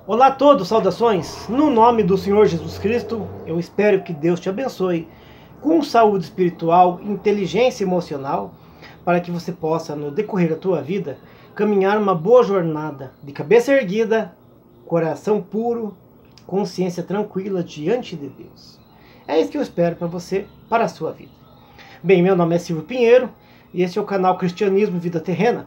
Olá a todos, saudações. No nome do Senhor Jesus Cristo, eu espero que Deus te abençoe com saúde espiritual, inteligência emocional, para que você possa, no decorrer da tua vida, caminhar uma boa jornada de cabeça erguida, coração puro, consciência tranquila diante de Deus. É isso que eu espero para você, para a sua vida. Bem, meu nome é Silvio Pinheiro e este é o canal Cristianismo Vida Terrena.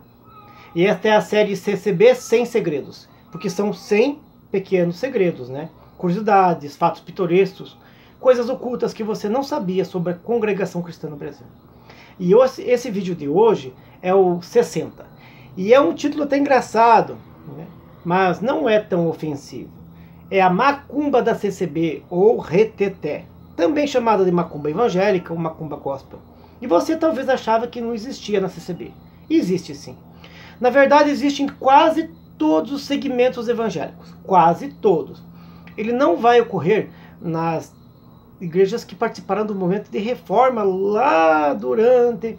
E esta é a série CCB 100 Segredos, porque são 100 pequenos segredos, né? Curiosidades, fatos pitorescos, coisas ocultas que você não sabia sobre a congregação cristã no Brasil. E esse vídeo de hoje é o 60. E é um título até engraçado, né? Mas não é tão ofensivo. É a macumba da CCB, ou reteté, também chamada de macumba evangélica ou macumba gospel. E você talvez achava que não existia na CCB. Existe sim. Na verdade, existe em quase todos os segmentos evangélicos. Quase todos. Ele não vai ocorrer nas igrejas que participaram do movimento de reforma lá durante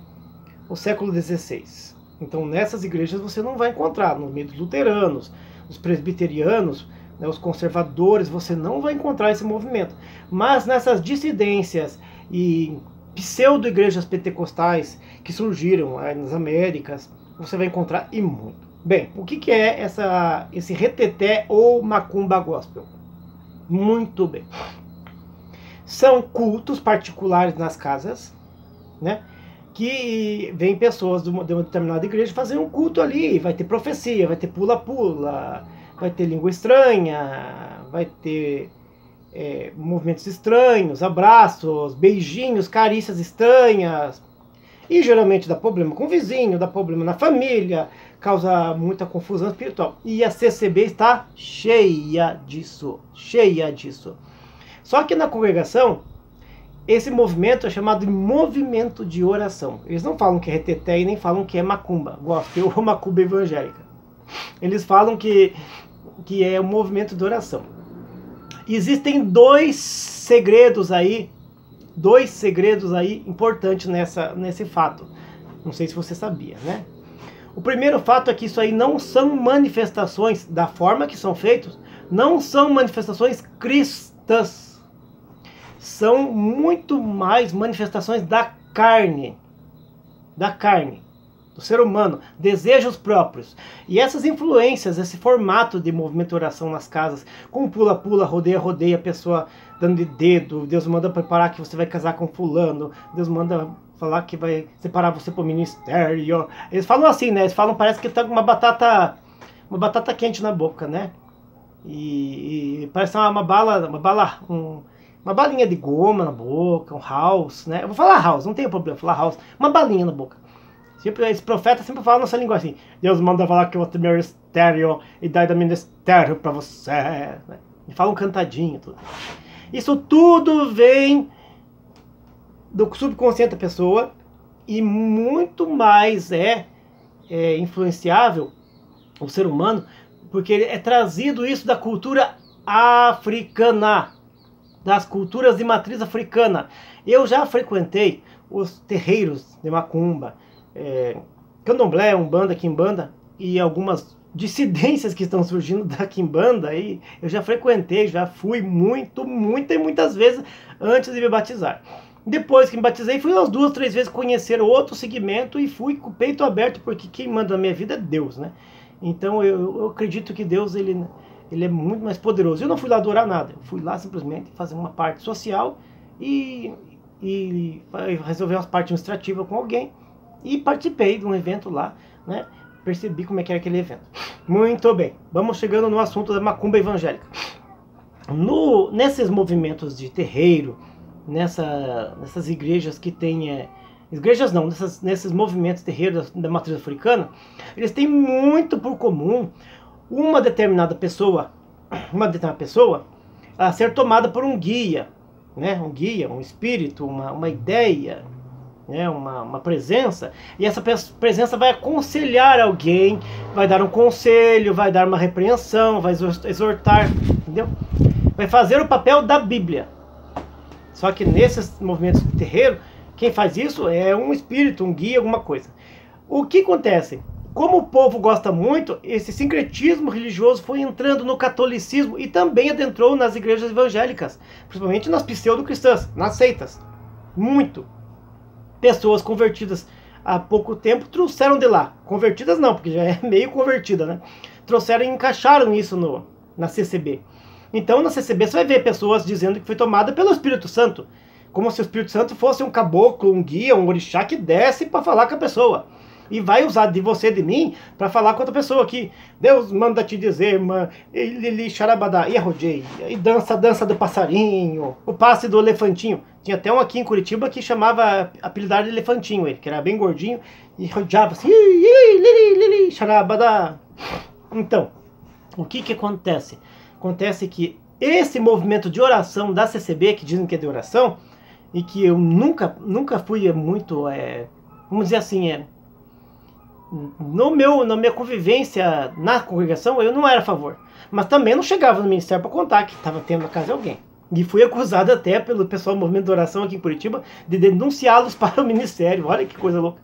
o século XVI. Então, nessas igrejas você não vai encontrar, no meio dos luteranos, os presbiterianos, né, os conservadores, você não vai encontrar esse movimento. Mas nessas dissidências e pseudo-igrejas pentecostais que surgiram nas Américas, você vai encontrar e muito. Bem, o que é esse reteté ou macumba gospel? Muito bem. São cultos particulares nas casas, né? Que vem pessoas de uma determinada igreja fazer um culto ali. Vai ter profecia, vai ter pula-pula, vai ter língua estranha, vai ter movimentos estranhos, abraços, beijinhos, carícias estranhas. E geralmente dá problema com o vizinho, dá problema na família, causa muita confusão espiritual. E a CCB está cheia disso, cheia disso. Só que na congregação, esse movimento é chamado de movimento de oração. Eles não falam que é reteté e nem falam que é macumba, gospel ou macumba evangélica. Eles falam que é um movimento de oração. Existem dois segredos aí importantes nesse fato. Não sei se você sabia, né? O primeiro fato é que isso aí não são manifestações, da forma que são feitos, não são manifestações cristãs. São muito mais manifestações da carne, do ser humano, desejos próprios. E essas influências, esse formato de movimento de oração nas casas, com pula-pula, rodeia-rodeia, a pessoa dando de dedo, Deus manda preparar que você vai casar com fulano, Deus manda falar que vai separar você pro ministério. Eles falam assim, né? Eles falam, parece que tá com uma batata quente na boca, né? E parece uma balinha de goma na boca, um house, né? Eu vou falar house, não tem problema falar house, uma balinha na boca. Esse profeta sempre fala nossa língua assim: Deus manda falar que eu vou ter ministério e dar ministério pra você, né? E fala um cantadinho, tudo. Isso tudo vem do subconsciente da pessoa e muito mais influenciável o ser humano, porque é trazido isso da cultura africana, das culturas de matriz africana. Eu já frequentei os terreiros de macumba, candomblé, umbanda, quimbanda e algumas dissidências que estão surgindo da quimbanda. Aí eu já frequentei, já fui muitas vezes antes de me batizar. Depois que me batizei, fui umas 2, 3 vezes conhecer outro segmento e fui com o peito aberto, porque quem manda na minha vida é Deus, né? Então eu acredito que Deus ele é muito mais poderoso. Eu não fui lá adorar nada, eu fui lá simplesmente fazer uma parte social e resolver umas partes administrativas com alguém e participei de um evento lá, né? Percebi como é que era aquele evento. Muito bem, vamos chegando no assunto da macumba evangélica. Nesses movimentos de terreiro, nessas igrejas que tem... igrejas não, nesses movimentos terreiros da matriz africana, eles têm muito por comum uma determinada pessoa a ser tomada por um guia, né? Um guia, um espírito, uma ideia, né? Uma presença, e essa presença vai aconselhar alguém, vai dar um conselho, vai dar uma repreensão, vai exortar, entendeu? Vai fazer o papel da Bíblia. Só que nesses movimentos de terreiro, quem faz isso é um espírito, um guia, alguma coisa. O que acontece? como o povo gosta muito, esse sincretismo religioso foi entrando no catolicismo e também adentrou nas igrejas evangélicas, principalmente nas pseudo-cristãs, nas seitas. Muito. Pessoas convertidas há pouco tempo trouxeram de lá. Convertidas não, porque já é meio convertida, né? Trouxeram e encaixaram isso na CCB. Então na CCB você vai ver pessoas dizendo que foi tomada pelo Espírito Santo, como se o Espírito Santo fosse um caboclo, um guia, um orixá que desce para falar com a pessoa. E vai usar de você, de mim, para falar com outra pessoa que Deus manda te dizer, Lili Xarabadá, e arrojei, e dança do passarinho, o passe do elefantinho. Tinha até um aqui em Curitiba que chamava apelidado de elefantinho, ele, que era bem gordinho, e rodeava assim, Lili Xarabadá. Então, o que acontece? Acontece que esse movimento de oração da CCB, que dizem que é de oração, e que eu nunca fui muito, vamos dizer assim, na minha convivência na congregação, eu não era a favor. Mas também não chegava no ministério para contar que estava tendo na casa de alguém. E fui acusado até pelo pessoal do movimento de oração aqui em Curitiba de denunciá-los para o ministério. Olha que coisa louca.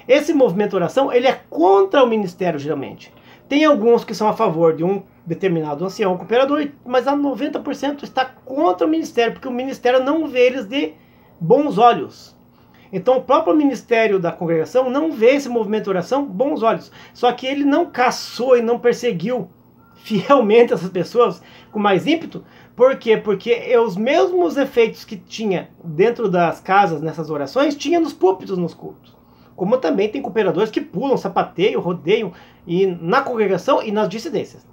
Esse movimento de oração, ele é contra o ministério, geralmente. Tem alguns que são a favor de um determinado ancião, cooperador, mas a 90% está contra o ministério, porque o ministério não vê eles de bons olhos. Então o próprio ministério da congregação não vê esse movimento de oração bons olhos. Só que ele não caçou e não perseguiu fielmente essas pessoas com mais ímpeto. Por quê? Porque os mesmos efeitos que tinha dentro das casas nessas orações, tinha nos púlpitos, nos cultos. Como também tem cooperadores que pulam, sapateiam, rodeiam e na congregação e nas dissidências.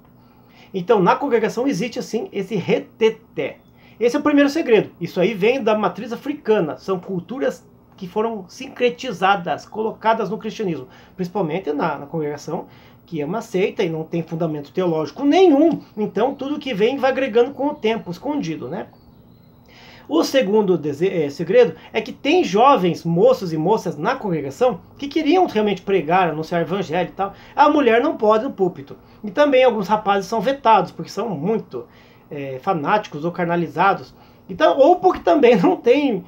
Então na congregação existe assim esse reteté. Esse é o primeiro segredo. Isso aí vem da matriz africana. São culturas que foram sincretizadas, colocadas no cristianismo, principalmente na congregação, que é uma seita e não tem fundamento teológico nenhum. Então tudo que vem vai agregando com o tempo, escondido, né? O segundo segredo é que tem jovens, moços e moças na congregação que queriam realmente pregar, anunciar evangelho e tal. A mulher não pode no púlpito. E também alguns rapazes são vetados, porque são muito fanáticos ou carnalizados. Então, ou porque também não tem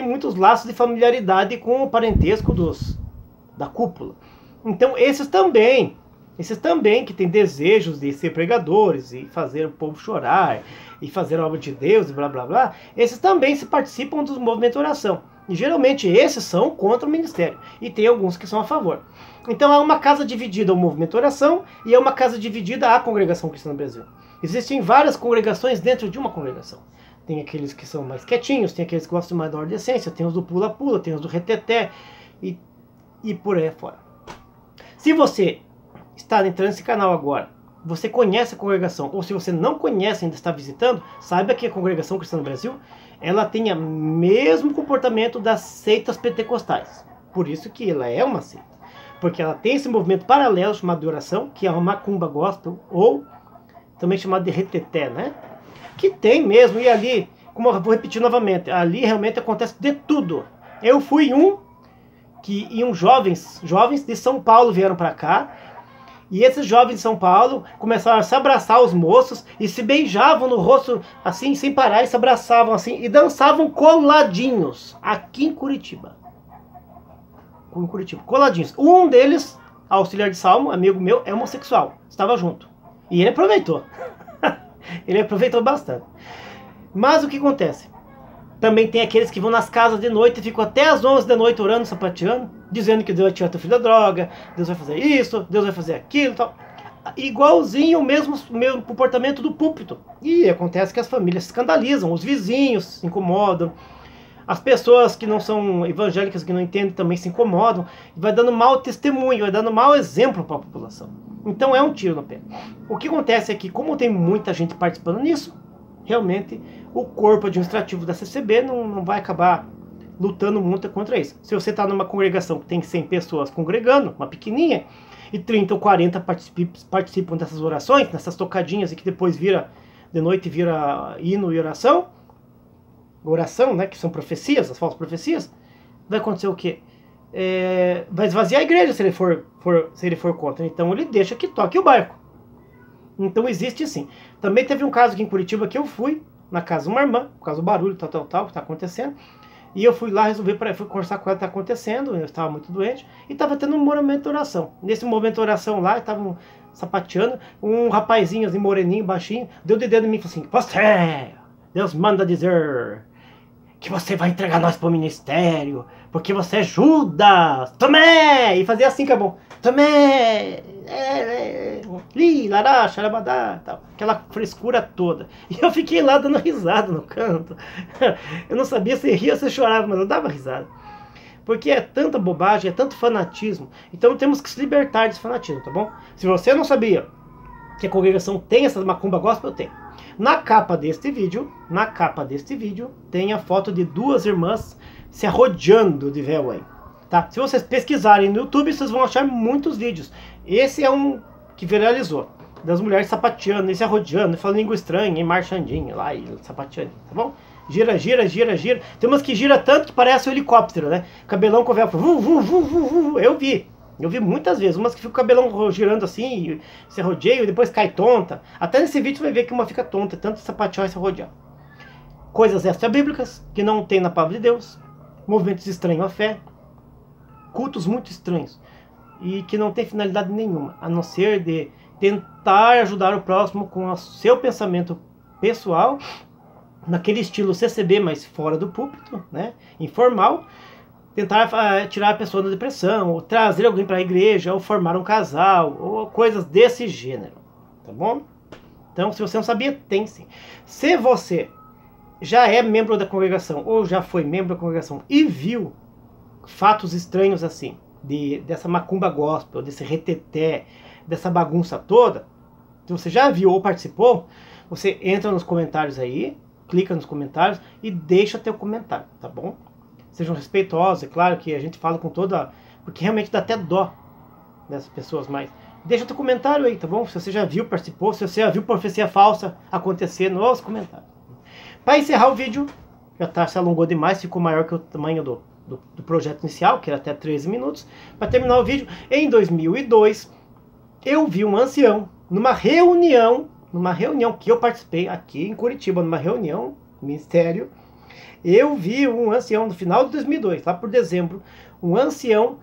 muitos laços de familiaridade com o parentesco da cúpula. Então esses também que têm desejos de ser pregadores e fazer o povo chorar e fazer a obra de Deus e blá blá blá, esses também se participam dos movimentos de oração. E geralmente esses são contra o ministério e tem alguns que são a favor. Então é uma casa dividida o movimento de oração e é uma casa dividida a congregação cristã no Brasil. Existem várias congregações dentro de uma congregação. Tem aqueles que são mais quietinhos, tem aqueles que gostam mais da ordem-decência, tem os do pula-pula, tem os do reteté e por aí fora. Se você está entrando nesse canal agora, você conhece a congregação, ou se você não conhece e ainda está visitando, saiba que a congregação cristã no Brasil, ela tem o mesmo comportamento das seitas pentecostais. Por isso que ela é uma seita. Porque ela tem esse movimento paralelo chamado de oração, que é uma macumba gospel, ou também chamado de reteté, né? Que tem mesmo, e ali, como eu vou repetir novamente, ali realmente acontece de tudo. Eu fui jovens de São Paulo vieram para cá, e esses jovens de São Paulo começaram a se abraçar os moços e se beijavam no rosto assim, sem parar, e se abraçavam assim, e dançavam coladinhos, aqui em Curitiba. Coladinhos. Um deles, auxiliar de salmo, amigo meu, é homossexual, estava junto. E ele aproveitou. Ele aproveitou bastante. Mas o que acontece? Também tem aqueles que vão nas casas de noite e ficam até as 11 da noite orando, sapateando, dizendo que Deus vai tirar teu filho da droga, Deus vai fazer isso, Deus vai fazer aquilo, tal. Igualzinho o mesmo comportamento do púlpito. E acontece que as famílias se escandalizam, os vizinhos se incomodam, as pessoas que não são evangélicas, que não entendem, também se incomodam, e vai dando mau testemunho, vai dando mau exemplo para a população. Então é um tiro no pé. O que acontece é que, como tem muita gente participando nisso, realmente o corpo administrativo da CCB não vai acabar lutando muito contra isso. Se você está numa congregação que tem 100 pessoas congregando, uma pequenininha, e 30 ou 40 participam dessas orações, nessas tocadinhas, e que depois de noite vira hino e oração, né, que são profecias, as falsas profecias, vai acontecer o quê? Vai esvaziar a igreja se ele for contra. Então ele deixa que toque o barco. Então existe sim. Também teve um caso aqui em Curitiba que eu fui na casa de uma irmã, por causa do barulho, tal, que está acontecendo. E eu fui lá, fui conversar com ela o que está acontecendo, eu estava muito doente, e estava tendo um momento de oração. Nesse momento de oração lá, estavam sapateando, um rapazinho assim, moreninho, baixinho, deu o dedo em mim e falou assim: você, Deus manda dizer que você vai entregar nós para o ministério, porque você é Judas, Tomé! E fazia assim com a mão, Tomé! Li, lará, xarabadá, tal. Aquela frescura toda. E eu fiquei lá dando risada no canto. Eu não sabia se ria ou se chorava, mas eu dava risada. Porque é tanta bobagem, é tanto fanatismo. Então temos que se libertar desse fanatismo, tá bom? Se você não sabia que a congregação tem essas macumba gospel, eu tenho. Na capa deste vídeo, tem a foto de duas irmãs se arrodeando de véu aí. Tá? Se vocês pesquisarem no YouTube, vocês vão achar muitos vídeos. Esse é um que viralizou, das mulheres sapateando, e se arrodeando, falando língua estranha, e marchandinho lá, e sapateando, tá bom? Gira, gira, gira, gira. Tem umas que gira tanto que parece um helicóptero, né? Cabelão com véu, eu vi muitas vezes, umas que fica o cabelão girando assim, se rodeia e depois cai tonta. Até nesse vídeo você vai ver que uma fica tonta, tanto sapatear e se rodear. Coisas extra-bíblicas que não tem na palavra de Deus, movimentos estranhos à fé, cultos muito estranhos e que não tem finalidade nenhuma, a não ser de tentar ajudar o próximo com o seu pensamento pessoal, naquele estilo CCB, mas fora do púlpito, né? Informal. Tentar tirar a pessoa da depressão, ou trazer alguém para a igreja, ou formar um casal, ou coisas desse gênero, tá bom? Então, se você não sabia, tem sim. Se você já é membro da congregação, ou já foi membro da congregação, e viu fatos estranhos assim, dessa macumba gospel, desse reteté, dessa bagunça toda, se você já viu ou participou, você entra nos comentários aí, clica nos comentários e deixa teu comentário, tá bom? Sejam respeitosos, é claro que a gente fala com toda... Porque realmente dá até dó dessas pessoas, mas deixa teu comentário aí, tá bom? Se você já viu, participou, se você já viu profecia falsa acontecer nos comentários. Para encerrar o vídeo, já se alongou demais, ficou maior que o tamanho do projeto inicial, que era até 13 minutos. Para terminar o vídeo, em 2002, eu vi um ancião numa reunião que eu participei aqui em Curitiba, numa reunião, ministério. Eu vi um ancião no final de 2002, lá por dezembro, um ancião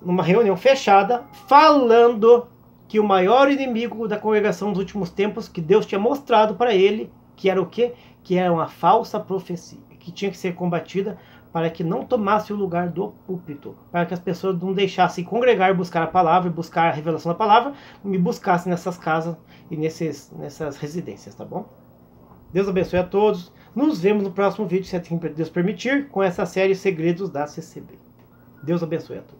numa reunião fechada, falando que o maior inimigo da congregação dos últimos tempos, que Deus tinha mostrado para ele, que era o quê? Que era uma falsa profecia, que tinha que ser combatida para que não tomasse o lugar do púlpito, para que as pessoas não deixassem congregar, buscar a palavra, buscar a revelação da palavra, me buscassem nessas casas e nessas residências, tá bom? Deus abençoe a todos. Nos vemos no próximo vídeo, se Deus permitir, com essa série Segredos da CCB. Deus abençoe a todos.